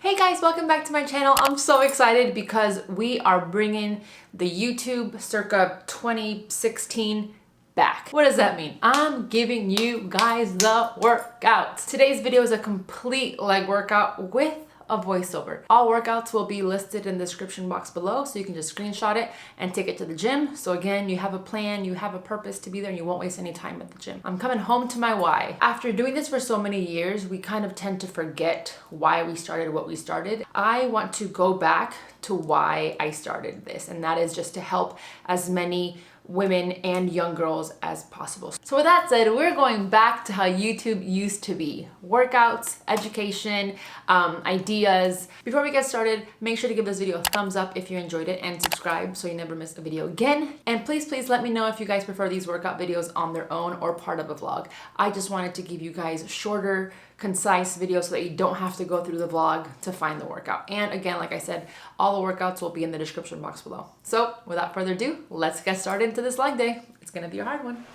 Hey guys, welcome back to my channel. I'm so excited because we are bringing the YouTube circa 2016 back. What does that mean? I'm giving you guys the workouts. Today's video is a complete leg workout with a voiceover. All workouts will be listed in the description box below, so you can just screenshot it and take it to the gym. So again, you have a plan, you have a purpose to be there, and you won't waste any time at the gym. I'm coming home to my why. After doing this for so many years, we kind of tend to forget why we started what we started. I want to go back to why I started this, and that is just to help as many women and young girls as possible. So with that said, we're going back to how YouTube used to be. Workouts, education, ideas. Before we get started, make sure to give this video a thumbs up if you enjoyed it and subscribe so you never miss a video again. And please let me know if you guys prefer these workout videos on their own or part of a vlog. I just wanted to give you guys shorter, concise videos so that you don't have to go through the vlog to find the workout. And again, like I said, all the workouts will be in the description box below. So without further ado, let's get started into this leg day. It's gonna be a hard one.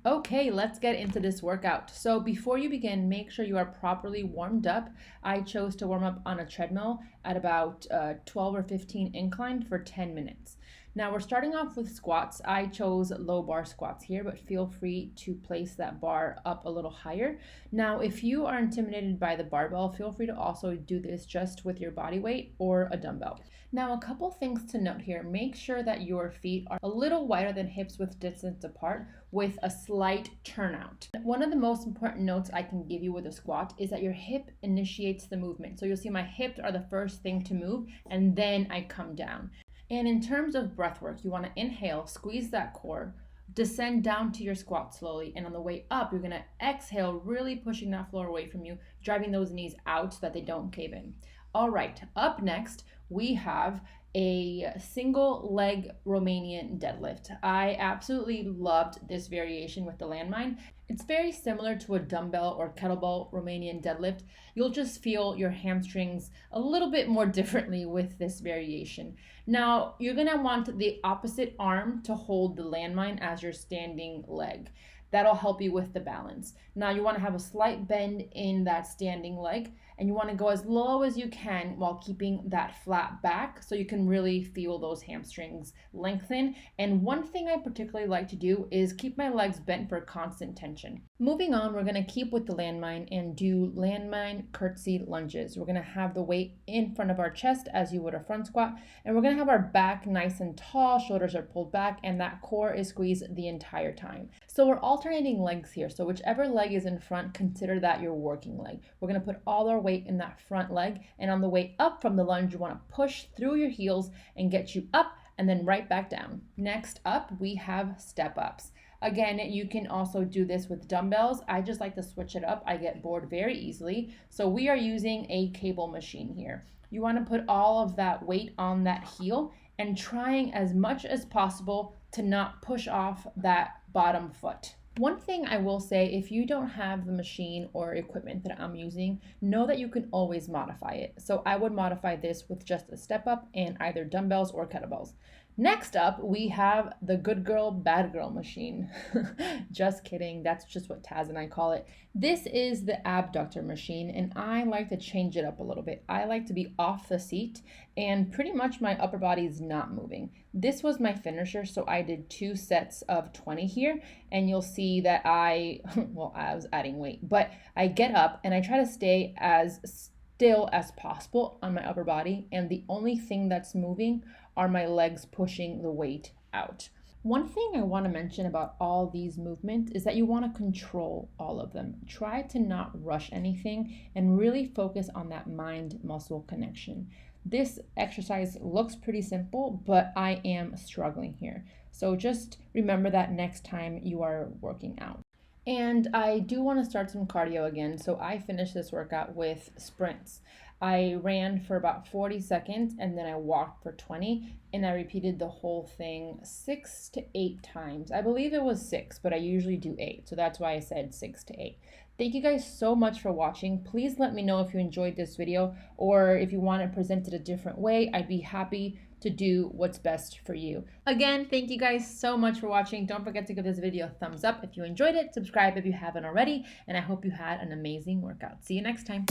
Okay, let's get into this workout. So before you begin, make sure you are properly warmed up. I chose to warm up on a treadmill at about 12 or 15 incline for 10 minutes. Now we're starting off with squats. I chose low bar squats here, but feel free to place that bar up a little higher. Now, if you are intimidated by the barbell, feel free to also do this just with your body weight or a dumbbell. Now, a couple things to note here. Make sure that your feet are a little wider than hips width distance apart with a slight turnout. One of the most important notes I can give you with a squat is that your hip initiates the movement. So you'll see my hips are the first thing to move, and then I come down. And in terms of breath work, you want to inhale, squeeze that core, descend down to your squat slowly, and on the way up, you're going to exhale, really pushing that floor away from you, driving those knees out so that they don't cave in. All right, up next, we have a single leg Romanian deadlift. I absolutely loved this variation with the landmine. It's very similar to a dumbbell or kettlebell Romanian deadlift. You'll just feel your hamstrings a little bit more differently with this variation. Now, you're gonna want the opposite arm to hold the landmine as your standing leg. That'll help you with the balance. Now you want to have a slight bend in that standing leg, and you want to go as low as you can while keeping that flat back so you can really feel those hamstrings lengthen. And one thing I particularly like to do is keep my legs bent for constant tension. Moving on, we're going to keep with the landmine and do landmine curtsey lunges. We're going to have the weight in front of our chest as you would a front squat, and we're going to have our back nice and tall, shoulders are pulled back, and that core is squeezed the entire time. So we're alternating legs here. So whichever leg is in front, consider that your working leg. We're going to put all our weight in that front leg, and on the way up from the lunge, you want to push through your heels and get you up and then right back down. Next up, we have step ups. Again, you can also do this with dumbbells. I just like to switch it up. I get bored very easily. So we are using a cable machine here. You want to put all of that weight on that heel and trying as much as possible to not push off that bottom foot. One thing I will say, if you don't have the machine or equipment that I'm using, know that you can always modify it. So I would modify this with just a step up and either dumbbells or kettlebells. Next up, we have the good girl, bad girl machine. Just kidding. That's just what Taz and I call it. This is the Abductor Machine, and I like to change it up a little bit. I like to be off the seat, and pretty much my upper body is not moving. This was my finisher, so I did 2 sets of 20 here, and you'll see that I was adding weight, but I get up and I try to stay as still as possible on my upper body, and the only thing that's moving are my legs pushing the weight out. One thing I want to mention about all these movements is that you want to control all of them. Try to not rush anything and really focus on that mind-muscle connection. This exercise looks pretty simple, but I am struggling here. So just remember that next time you are working out. And I do want to start some cardio again, so I finished this workout with sprints. I ran for about 40 seconds and then I walked for 20, and I repeated the whole thing 6 to 8 times. I believe it was 6, but I usually do 8, so that's why I said 6 to 8. Thank you guys so much for watching. Please let me know if you enjoyed this video or if you want it presented a different way. I'd be happy to do what's best for you. Again, thank you guys so much for watching. Don't forget to give this video a thumbs up if you enjoyed it, subscribe if you haven't already, and I hope you had an amazing workout. See you next time.